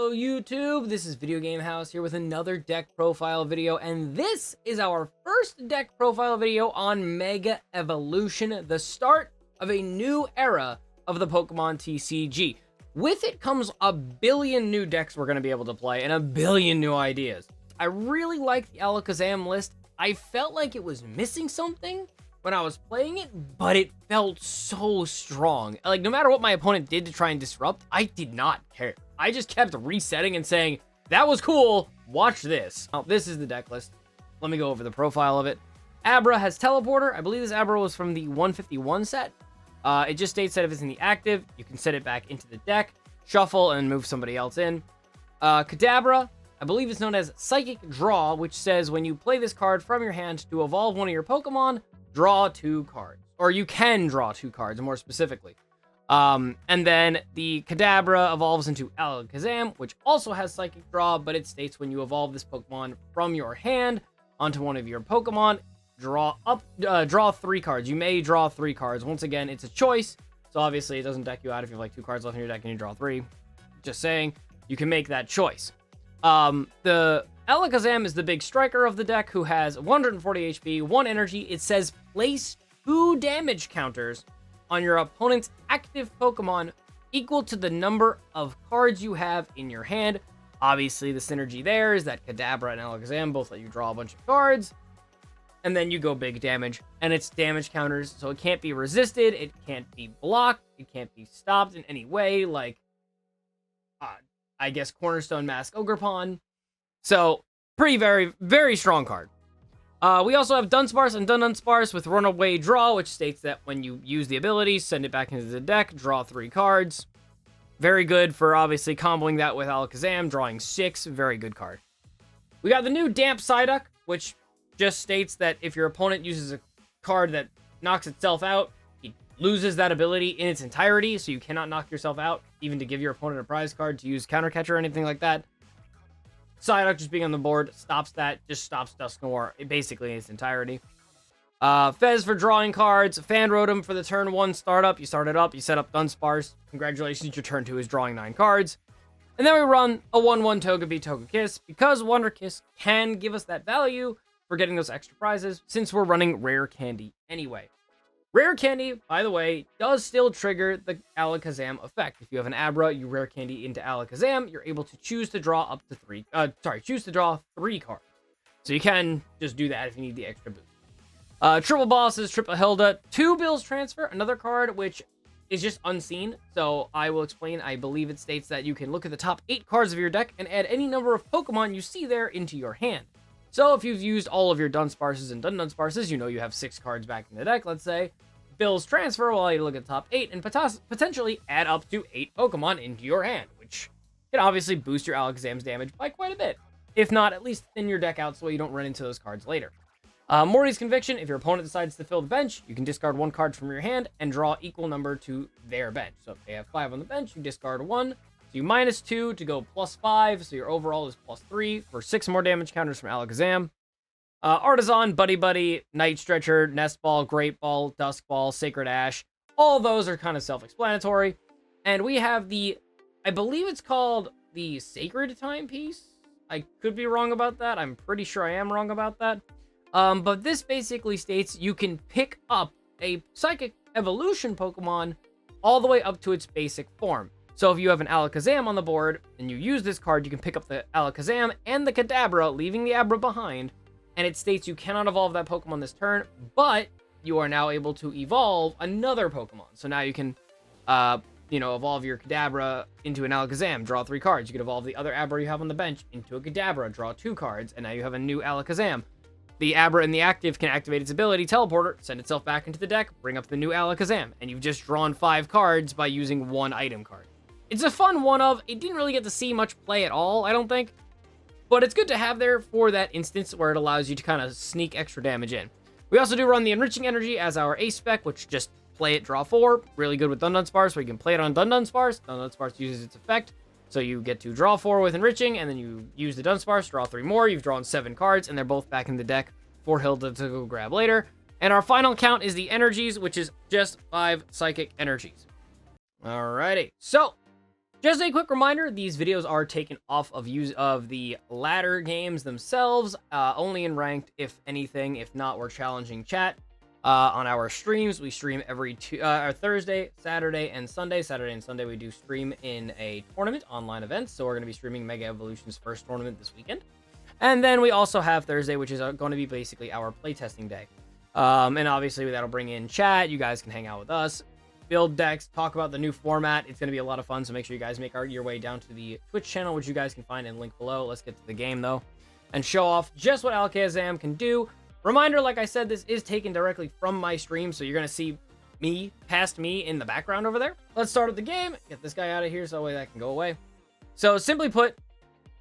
Hello YouTube, this is Video Game House here with another deck profile video, and this is our first deck profile video on Mega Evolution, the start of a new era of the Pokemon TCG. With it comes a billion new decks we're going to be able to play and a billion new ideas. I really like the Alakazam list. I felt like it was missing something when I was playing it, but it felt so strong. Like, no matter what my opponent did to try and disrupt, I did not care. I just kept resetting and saying, that was cool, watch this. Now, this is the deck list. Let me go over the profile of it. Abra has Teleporter. I believe this Abra was from the 151 set. It just states that if it's in the active, you can set it back into the deck, shuffle, and move somebody else in. Kadabra, I believe it's known as Psychic Draw, which says when you play this card from your hand to evolve one of your Pokemon, draw 2 cards. Or you can draw 2 cards, more specifically. And then the Kadabra evolves into Alakazam, which also has Psychic Draw, but it states when you evolve this Pokemon from your hand onto one of your Pokemon, draw 3 cards. You may draw 3 cards. Once again, it's a choice, so obviously it doesn't deck you out if you have like 2 cards left in your deck and you draw 3. Just saying, you can make that choice. The Alakazam is the big striker of the deck who has 140 HP, 1 energy. It says place 2 damage counters on your opponent's active Pokemon equal to the number of cards you have in your hand. Obviously, the synergy there is that Kadabra and Alakazam both let you draw a bunch of cards, and then you go big damage, and it's damage counters, so it can't be resisted, it can't be blocked, it can't be stopped in any way, like, I guess, Cornerstone Mask Ogerpon. So, very, very strong card. We also have Dunsparce and Dunsparce with Runaway Draw, which states that when you use the ability, send it back into the deck, draw 3 cards. Very good for, obviously, comboing that with Alakazam, drawing 6. Very good card. We got the new Damp Psyduck, which just states that if your opponent uses a card that knocks itself out, it loses that ability in its entirety, so you cannot knock yourself out, even to give your opponent a prize card to use Counter Catcher or anything like that. Psyduck just being on the board stops that, just stops Dusknoir basically in its entirety. Fez for drawing cards, Fan Rotom for the turn 1 startup. You start it up, you set up Dunsparce. Congratulations, your turn 2 is drawing 9 cards. And then we run a 1/1 Togepi Togekiss, because Wonder Kiss can give us that value for getting those extra prizes, since we're running Rare Candy anyway. Rare Candy, by the way, does still trigger the Alakazam effect. If you have an Abra, you Rare Candy into Alakazam, you're able to choose to draw up to 3, choose to draw 3 cards. So you can just do that if you need the extra boost. Triple Bosses, Triple Hilda, 2 Bills Transfer, another card which is just unseen. So I will explain. I believe it states that you can look at the top 8 cards of your deck and add any number of Pokemon you see there into your hand. So if you've used all of your Dunsparces and Dunsparces, you know you have 6 cards back in the deck, let's say. Bills Transfer while you look at the top 8 and potentially add up to 8 Pokemon into your hand, which can obviously boost your Alakazam's damage by quite a bit. If not, at least thin your deck out so you don't run into those cards later. Morty's Conviction, if your opponent decides to fill the bench, you can discard 1 card from your hand and draw equal number to their bench. So if they have 5 on the bench, you discard 1. So you -2 to go +5, so your overall is +3 for 6 more damage counters from Alakazam. Artisan, Buddy Buddy, Night Stretcher, Nest Ball, Great Ball, Dusk Ball, Sacred Ash. All those are kind of self-explanatory. And we have the, I believe it's called the Sacred Timepiece. I could be wrong about that. I'm pretty sure I am wrong about that. But this basically states you can pick up a Psychic Evolution Pokemon all the way up to its basic form. So if you have an Alakazam on the board and you use this card, you can pick up the Alakazam and the Kadabra, leaving the Abra behind. And it states you cannot evolve that Pokemon this turn, but you are now able to evolve another Pokemon. So now you can, evolve your Kadabra into an Alakazam, draw 3 cards. You can evolve the other Abra you have on the bench into a Kadabra, draw 2 cards, and now you have a new Alakazam. The Abra in the active can activate its ability, Teleporter, send itself back into the deck, bring up the new Alakazam, and you've just drawn 5 cards by using 1 item card. It's a fun one-of. It didn't really get to see much play at all, I don't think. But it's good to have there for that instance where it allows you to kind of sneak extra damage in. We also do run the Enriching Energy as our ace spec, which just play it, draw 4. Really good with Dunsparce, where you can play it on Dunsparce. Dunsparce uses its effect, so you get to draw 4 with Enriching, and then you use the Dunsparce, draw 3 more. You've drawn 7 cards, and they're both back in the deck for Hilda to go grab later. And our final count is the energies, which is just 5 Psychic Energies. Alrighty, so Just a quick reminder, these videos are taken off of use of the ladder games themselves, only in ranked, if anything. If not, we're challenging chat on our streams. We stream every Thursday, Saturday, and Sunday. Saturday and Sunday, we do stream in a tournament, online events. So we're going to be streaming Mega Evolution's first tournament this weekend. And then we also have Thursday, which is going to be basically our playtesting day. And obviously, that'll bring in chat. You guys can hang out with us, build decks, talk about the new format. It's going to be a lot of fun, so make sure you guys make your way down to the Twitch channel, which you guys can find in link below. Let's get to the game, though, and show off just what Alakazam can do. Reminder, like I said, this is taken directly from my stream, so you're going to see me, past me, in the background over there. Let's start with the game. Get this guy out of here so that way that can go away. So, simply put,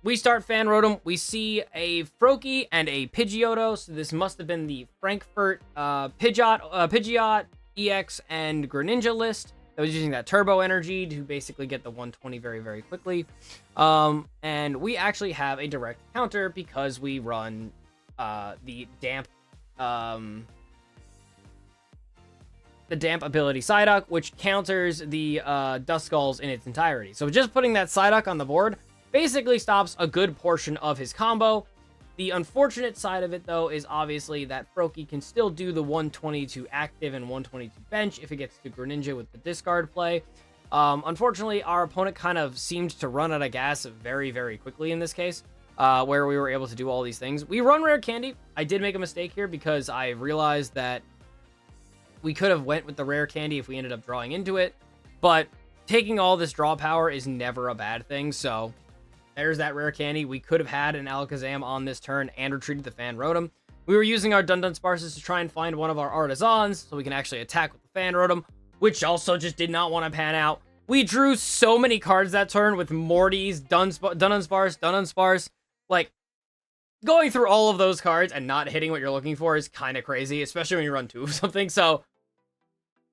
we start Fan Rotom. We see a Froakie and a Pidgeotto, so this must have been the Frankfurt Pidgeot, EX, and Greninja list that was using that turbo energy to basically get the 120 very, very quickly. And we actually have a direct counter because we run the damp ability Psyduck, which counters the Duskulls in its entirety. So just putting that Psyduck on the board basically stops a good portion of his combo. The unfortunate side of it, though, is obviously that Froakie can still do the 122 active and 122 bench if it gets to Greninja with the discard play. Unfortunately, our opponent kind of seemed to run out of gas very, very quickly in this case, where we were able to do all these things. We run Rare Candy. I did make a mistake here because I realized that we could have went with the Rare Candy if we ended up drawing into it, but taking all this draw power is never a bad thing, so there's that Rare Candy. We could have had an Alakazam on this turn and retreated the Fan Rotom. We were using our dunsparces to try and find one of our Artisans so we can actually attack with the Fan Rotom, which also just did not want to pan out. We drew so many cards that turn with Morty's, Dunsparce. Like, going through all of those cards and not hitting what you're looking for is kind of crazy, especially when you run two of something, so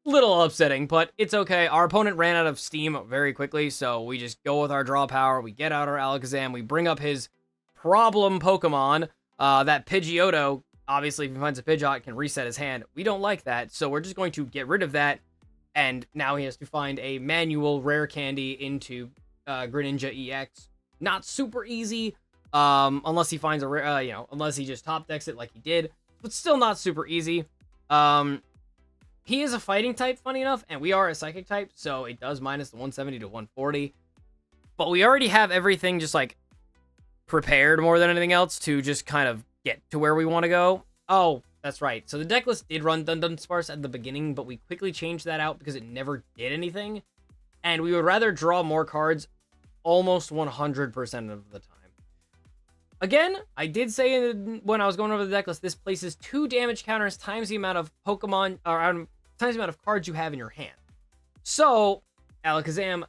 little upsetting, but it's okay. Our opponent ran out of steam very quickly, so we just go with our draw power. We get out our Alakazam. We bring up his problem Pokemon. That Pidgeotto, obviously, if he finds a Pidgeot, can reset his hand. We don't like that, so we're just going to get rid of that, and now he has to find a manual Rare Candy into Greninja EX. Not super easy, unless he finds a rare, unless he just top decks it like he did, but still not super easy. He is a fighting type, funny enough, and we are a psychic type, so it does minus the 170 to 140. But we already have everything just, like, prepared more than anything else to just kind of get to where we want to go. Oh, that's right. So the deck list did run Dunsparce at the beginning, but we quickly changed that out because it never did anything. And we would rather draw more cards almost 100% of the time. Again, I did say when I was going over the deck list, this places 2 damage counters times the amount of Pokemon, or times the amount of cards you have in your hand. So, Alakazam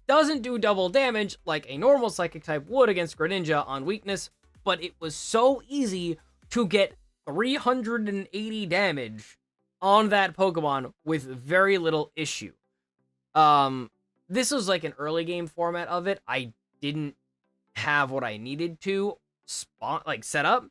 doesn't do double damage like a normal Psychic type would against Greninja on weakness, but it was so easy to get 380 damage on that Pokemon with very little issue. This was like an early game format of it. I didn't have what I needed to set up.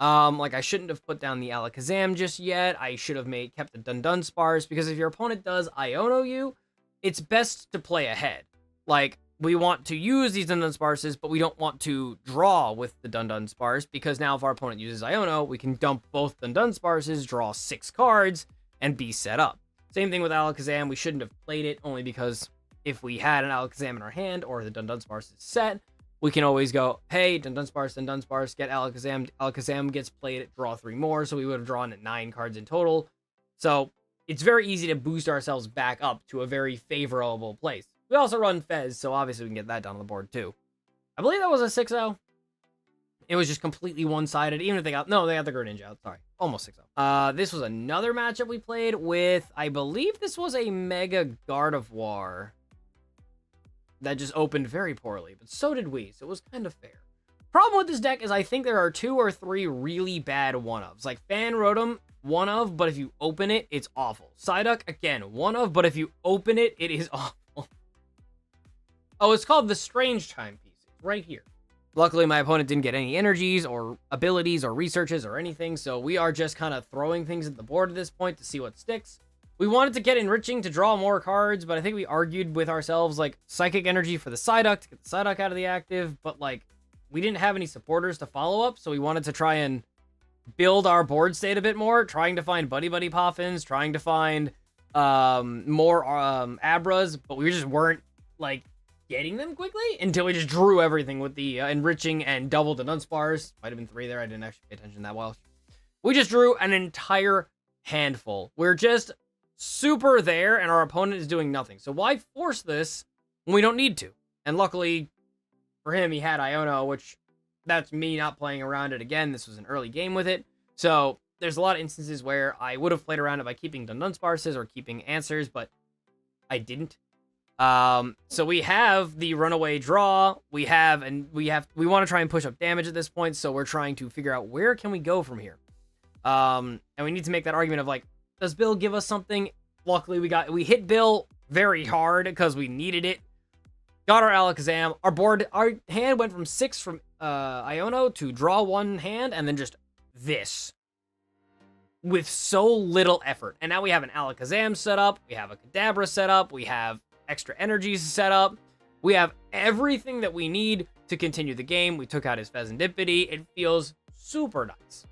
Like I shouldn't have put down the Alakazam just yet. I should have kept the Dunsparce, because if your opponent does iono you, it's best to play ahead. Like, we want to use these Dunsparces, but we don't want to draw with the Dunsparce, because now if our opponent uses iono, we can dump both Dunsparces, draw 6 cards, and be set up. Same thing with Alakazam. We shouldn't have played it, only because if we had an Alakazam in our hand, or the Dunsparce is set, we can always go, hey, Dunsparce, get Alakazam. Alakazam gets played, draw 3 more, so we would have drawn 9 cards in total. So it's very easy to boost ourselves back up to a very favorable place. We also run Fez, so obviously we can get that down on the board too. I believe that was a 6-0. It was just completely one-sided, even if they got the Greninja out, sorry. Almost 6-0. This was another matchup we played with, I believe this was a Mega Gardevoir that just opened very poorly, but so did we, so it was kind of fair. Problem with this deck is I think there are 2 or 3 really bad one-ofs. Like Fan Rotom, one of, but if you open it, it's awful. Psyduck, again, one of, but if you open it, it is awful. Oh, it's called the Strange Timepieces, right here. Luckily, my opponent didn't get any energies or abilities or researches or anything, so we are just kind of throwing things at the board at this point to see what sticks. We wanted to get enriching to draw more cards, but I think we argued with ourselves, like, psychic energy for the Psyduck to get the Psyduck out of the active, but, like, we didn't have any supporters to follow up, so we wanted to try and build our board state a bit more, trying to find Buddy Buddy Poffins, trying to find more Abras, but we just weren't, like, getting them quickly until we just drew everything with the enriching and doubled the dunsparce. Might have been 3 there, I didn't actually pay attention that well. We just drew an entire handful. We're just super there, and our opponent is doing nothing. So why force this when we don't need to? And luckily for him, he had Iono, which that's me not playing around it again. This was an early game with it. So there's a lot of instances where I would have played around it by keeping dunsparces or keeping answers, but I didn't. So we have the runaway draw. We want to try and push up damage at this point. So we're trying to figure out where can we go from here. And we need to make that argument of, like, does Bill give us something? Luckily, we hit Bill very hard because we needed it. Got our Alakazam. Our hand went from 6 from Iono to draw 1 hand, and then just this. With so little effort. And now we have an Alakazam set up. We have a Kadabra set up. We have extra energies set up. We have everything that we need to continue the game. We took out his Pheasantipity. It feels super nice.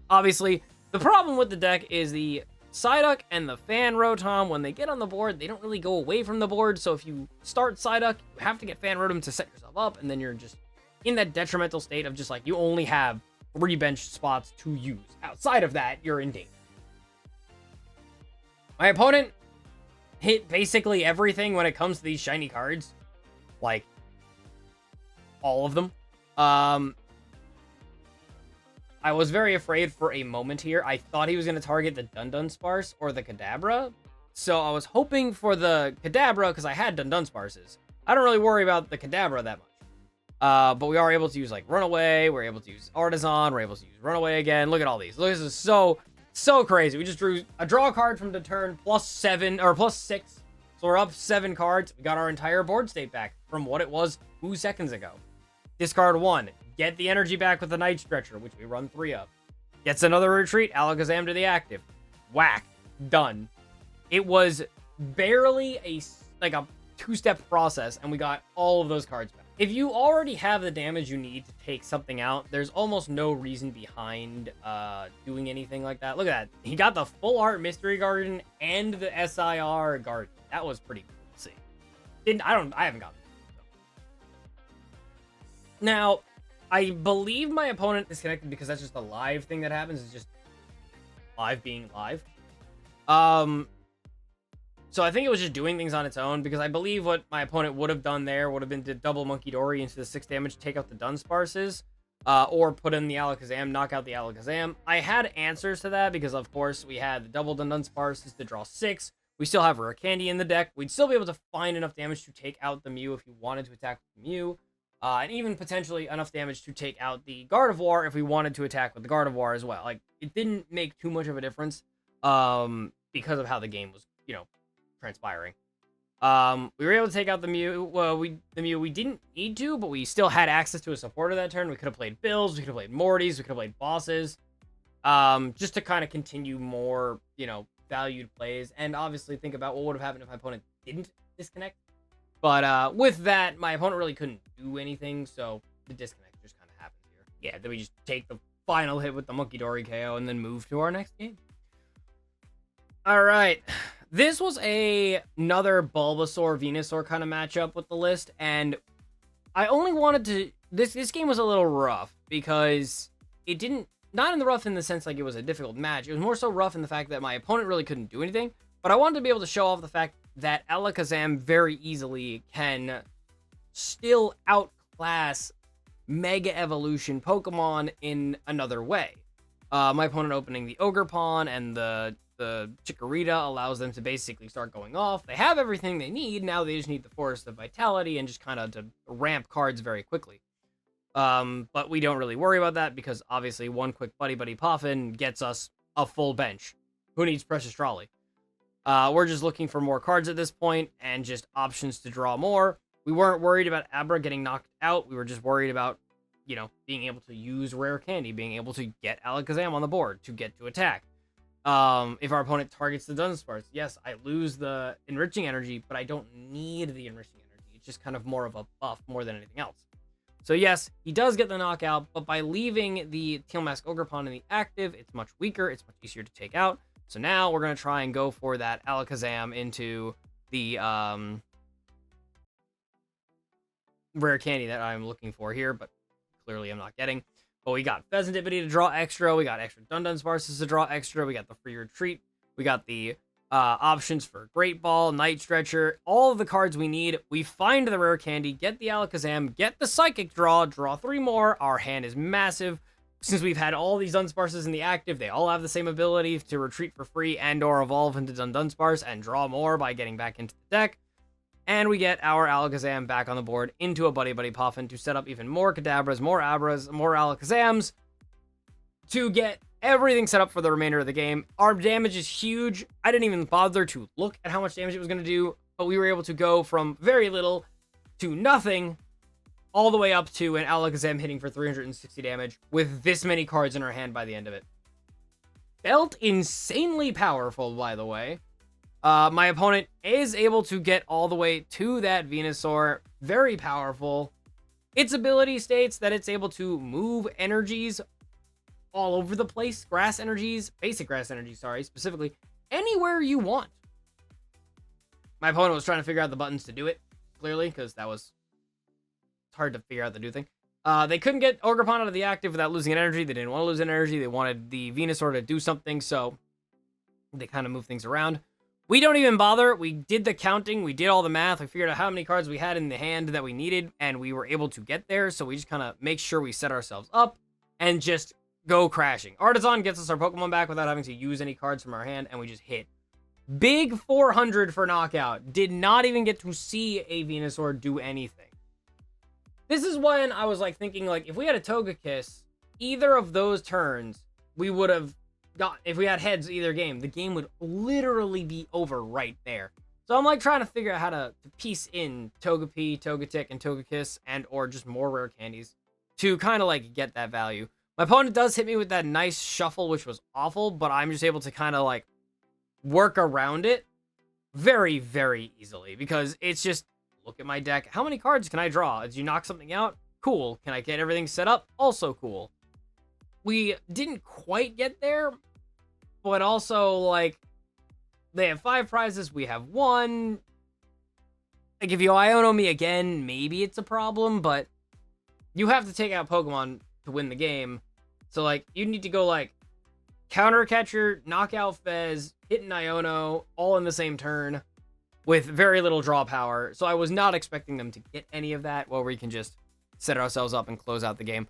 Obviously, the problem with the deck is the Psyduck and the Fan Rotom, when they get on the board, they don't really go away from the board. So if you start Psyduck, you have to get Fan Rotom to set yourself up, and then you're just in that detrimental state of just, like, you only have 3 bench spots to use. Outside of that, you're in danger. My opponent hit basically everything when it comes to these shiny cards. Like, all of them. I was very afraid for a moment here. I thought he was going to target the dunsparce or the Kadabra. So I was hoping for the Kadabra because I had dunsparces. I don't really worry about the Kadabra that much. But we are able to use, like, Runaway. We're able to use Artisan. We're able to use Runaway again. Look at all these. Look, this is so crazy. We just drew a draw card from the turn, +7 or +6. So we're up 7 cards. We got our entire board state back from what it was 2 seconds ago. Discard 1. Get the energy back with the Night Stretcher, which we run 3 of. Gets another retreat. Alakazam to the active. Whack. Done. It was barely a 2-step process, and we got all of those cards back. If you already have the damage you need to take something out, there's almost no reason behind doing anything like that. Look at that. He got the full art Mystery Garden and the SIR Garden. That was pretty cool to see. I haven't gotten it. Now, I believe my opponent disconnected because that's just a live thing that happens. It's just live being live. So I think it was just doing things on its own, because I believe what my opponent would have done there would have been to double Monkey Dory into the 6 damage, take out the dunsparces, or put in the Alakazam, knock out the Alakazam. I had answers to that because, of course, we had the double dunsparces to draw 6. We still have Rare Candy in the deck. We'd still be able to find enough damage to take out the Mew if you wanted to attack the Mew. And even potentially enough damage to take out the Gardevoir if we wanted to attack with the Gardevoir as well. Like, it didn't make too much of a difference because of how the game was, transpiring. We were able to take out the Mew. Well, the Mew we didn't need to, but we still had access to a supporter that turn. We could have played Bills, we could have played Mortys, we could have played Bosses, just to kind of continue more, valued plays, and obviously think about what would have happened if my opponent didn't disconnect. But with that, my opponent really couldn't do anything, so the disconnect just kind of happened here. Yeah, then we just take the final hit with the Monkey Dory KO and then move to our next game. All right. This was another Bulbasaur Venusaur kind of matchup with the list, and I only wanted to... This game was a little rough because it didn't... Not in the rough in the sense like it was a difficult match. It was more so rough in the fact that my opponent really couldn't do anything, but I wanted to be able to show off the fact that Alakazam very easily can still outclass Mega Evolution Pokemon in another way. My opponent opening the Ogerpon and the Chikorita allows them to basically start going off. They have everything they need. Now they just need the Forest of Vitality and just kind of to ramp cards very quickly. But we don't really worry about that because obviously one quick Buddy Buddy Poffin gets us a full bench. Who needs Precious Trolley? We're just looking for more cards at this point and just options to draw more. We weren't worried about Abra getting knocked out. We were just worried about, being able to use Rare Candy, being able to get Alakazam on the board to get to attack. if our opponent targets the dunsparce. Yes, I lose the enriching energy, but I don't need the enriching energy. It's just kind of more of a buff more than anything else. So yes, he does get the knockout, but by leaving the Teal Mask Ogerpon in the active, it's much weaker, it's much easier to take out. So now we're going to try and go for that Alakazam into the rare candy that I'm looking for here, but clearly I'm not getting. But we got Pheasantipity to draw extra, we got extra Dunsparces to draw extra, we got the free retreat, we got the options for Great Ball, Night Stretcher, all of the cards we need. We find the rare candy, get the Alakazam, get the Psychic draw 3 more. Our hand is massive. Since we've had all these Dunsparces in the active, they all have the same ability to retreat for free and or evolve into Dunsparce and draw more by getting back into the deck. And we get our Alakazam back on the board into a Buddy Buddy Puffin to set up even more Kadabras, more Abras, more Alakazams to get everything set up for the remainder of the game. Our damage is huge. I didn't even bother to look at how much damage it was going to do, but we were able to go from very little to nothing all the way up to an Alakazam hitting for 360 damage with this many cards in our hand by the end of it. Felt insanely powerful, by the way. My opponent is able to get all the way to that Venusaur. Very powerful. Its ability states that it's able to move energies all over the place. Grass energies, basic grass energies, sorry, specifically, anywhere you want. My opponent was trying to figure out the buttons to do it, clearly, because that was hard to figure out the new thing. They couldn't get Ogerpon out of the active without losing an energy. They didn't want to lose an energy. They wanted the Venusaur to do something, so they kind of moved things around. We don't even bother. We did the counting. We did all the math. We figured out how many cards we had in the hand that we needed, and we were able to get there, so we just kind of make sure we set ourselves up and just go crashing. Artisan gets us our Pokemon back without having to use any cards from our hand, and we just hit. Big 400 for knockout. Did not even get to see a Venusaur do anything. This is when I was like thinking, like, if we had a Togekiss, either of those turns, we would have got, if we had heads either game, the game would literally be over right there. So I'm like trying to figure out how to piece in Togepi, Togetic, and Togekiss, and or just more rare candies to kind of like get that value. My opponent does hit me with that nice shuffle, which was awful, but I'm just able to kind of like work around it very, very easily because it's just, look at my deck. How many cards can I draw? Did you knock something out? Cool. Can I get everything set up? Also cool. We didn't quite get there, but also, like, they have 5 prizes. We have 1. Like, if you iono me again, maybe it's a problem, but you have to take out Pokemon to win the game. So, like, you need to go, like, counter catcher, knockout Fez, hit an iono, all in the same turn, with very little draw power. So I was not expecting them to get any of that, where we can just set ourselves up and close out the game.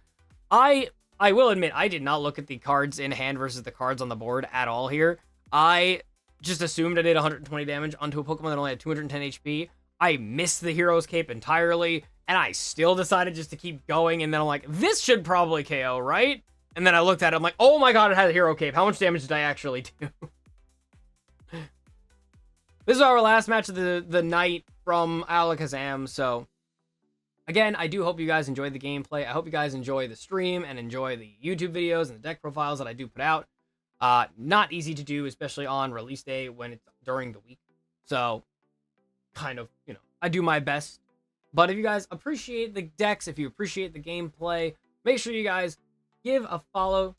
I will admit, I did not look at the cards in hand versus the cards on the board at all here. I just assumed I did 120 damage onto a Pokemon that only had 210 HP. I missed the Hero's Cape entirely, and I still decided just to keep going, and then I'm like, this should probably KO, right? And then I looked at it, I'm like, oh my god, it had a Hero Cape. How much damage did I actually do? This is our last match of the night from Alakazam, so again, I do hope you guys enjoyed the gameplay. I hope you guys enjoy the stream and enjoy the YouTube videos and the deck profiles that I do put out. Not easy to do, especially on release day when it's during the week. So, kind of, you know, I do my best. But if you guys appreciate the decks, if you appreciate the gameplay, make sure you guys give a follow.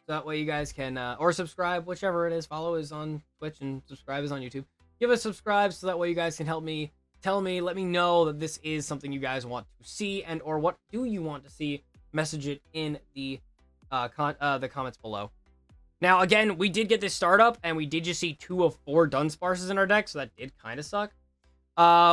So that way you guys can, or subscribe, whichever it is. Follow is on Twitch and subscribe is on YouTube. Give us subscribe so that way you guys can help me, tell me, let me know that this is something you guys want to see, and or what do you want to see. Message it in the comments below. Now, again, we did get this startup, and we did just see 2 of 4 Dunsparces in our deck, so that did kind of suck.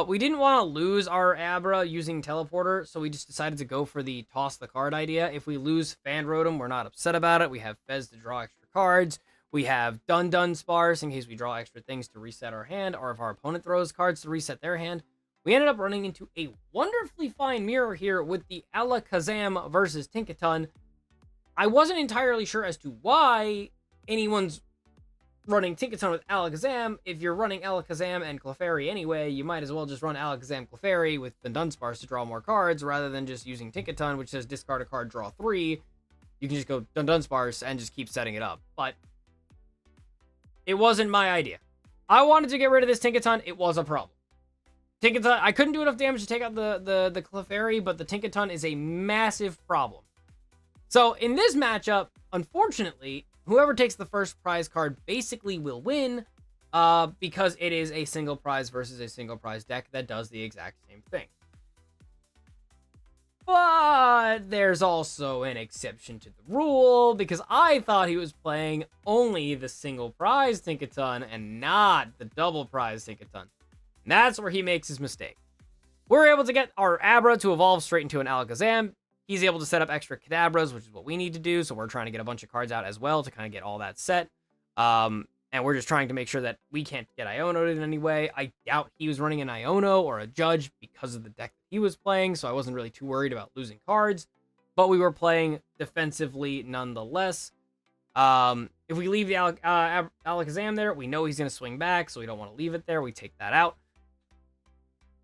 We didn't want to lose our Abra using Teleporter, so we just decided to go for the toss the card idea. If we lose Fandrotem, we're not upset about it. We have Fez to draw extra cards. We have Dunsparce in case we draw extra things to reset our hand, or if our opponent throws cards to reset their hand. We ended up running into a wonderfully fine mirror here with the Alakazam versus Tinkaton. I wasn't entirely sure as to why anyone's running Tinkaton with Alakazam. If you're running Alakazam and Clefairy anyway, you might as well just run Alakazam Clefairy with the Dunsparce to draw more cards, rather than just using Tinkaton, which says discard a card, draw 3. You can just go Dunsparce and just keep setting it up. But It wasn't my idea. I wanted to get rid of this Tinkaton. It was a problem. Tinkaton, I couldn't do enough damage to take out the Clefairy, but the Tinkaton is a massive problem. So in this matchup, unfortunately, whoever takes the first prize card basically will win, because it is a single prize versus a single prize deck that does the exact same thing. But there's also an exception to the rule, because I thought he was playing only the single prize Tinkaton and not the double prize Tinkaton. And that's where he makes his mistake. We're able to get our Abra to evolve straight into an Alakazam. He's able to set up extra Kadabras, which is what we need to do, so we're trying to get a bunch of cards out as well to kind of get all that set. And we're just trying to make sure that we can't get Iono'd in any way. I doubt he was running an Iono or a Judge because of the deck that he was playing, so I wasn't really too worried about losing cards. But we were playing defensively nonetheless. If we leave the Alakazam there, we know he's going to swing back, so we don't want to leave it there. We take that out.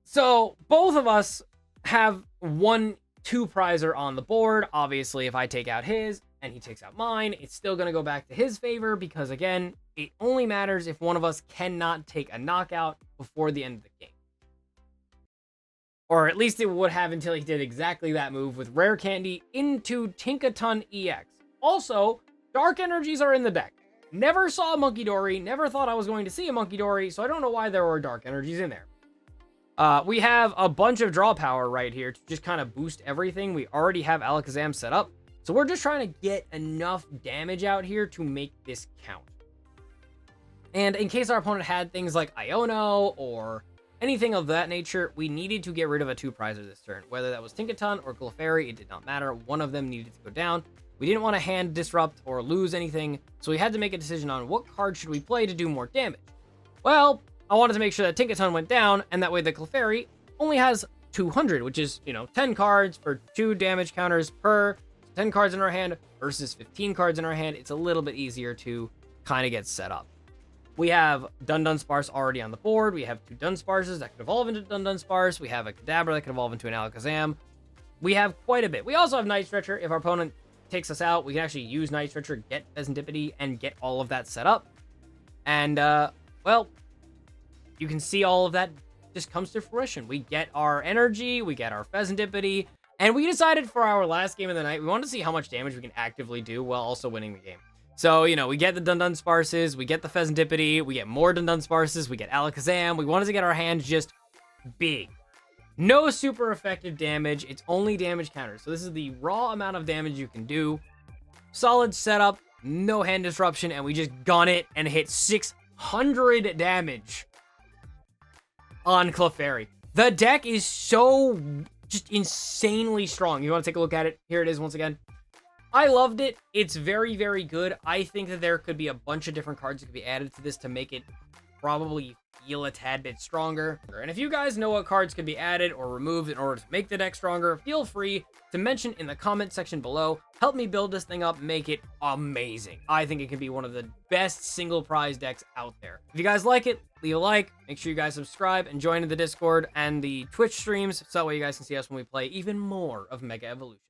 So both of us have 1-2 prizer on the board. Obviously, if I take out his and he takes out mine, it's still going to go back to his favor because, again, it only matters if one of us cannot take a knockout before the end of the game. Or at least it would have until he did exactly that move with Rare Candy into Tinkaton EX. Also, Dark Energies are in the deck. Never saw a Monkey Dory, never thought I was going to see a Monkey Dory, so I don't know why there were Dark Energies in there. We have a bunch of draw power right here to just kind of boost everything. We already have Alakazam set up, so we're just trying to get enough damage out here to make this count. And in case our opponent had things like Iono or anything of that nature, we needed to get rid of a 2-prizer this turn. Whether that was Tinkaton or Clefairy, it did not matter. One of them needed to go down. We didn't want to hand disrupt or lose anything, so we had to make a decision on what card should we play to do more damage. Well, I wanted to make sure that Tinkaton went down, and that way the Clefairy only has 200, which is, 10 cards for 2 damage counters per 10 cards in our hand versus 15 cards in our hand. It's a little bit easier to kind of get set up. We have dunsparce already on the board. We have 2 dunsparces that could evolve into dunsparce. We have a Kadabra that could evolve into an Alakazam. We have quite a bit. We also have Night Stretcher. If our opponent takes us out, we can actually use Night Stretcher, get Pheasantipity, and get all of that set up. And, well, you can see all of that just comes to fruition. We get our energy, we get our Pheasantipity, and we decided for our last game of the night, we wanted to see how much damage we can actively do while also winning the game. So, we get the dunsparces, we get the Pheasantipity, we get more dunsparces, we get Alakazam. We wanted to get our hands just big. No super effective damage, it's only damage counters. So this is the raw amount of damage you can do. Solid setup, no hand disruption, and we just gun it and hit 600 damage on Clefairy. The deck is so just insanely strong. You want to take a look at it? Here it is once again. I loved it. It's very, very good. I think that there could be a bunch of different cards that could be added to this to make it probably feel a tad bit stronger. And if you guys know what cards could be added or removed in order to make the deck stronger, feel free to mention in the comment section below. Help me build this thing up, make it amazing. I think it can be one of the best single prize decks out there. If you guys like it, leave a like, make sure you guys subscribe and join in the Discord and the Twitch streams, so that way you guys can see us when we play even more of Mega Evolution.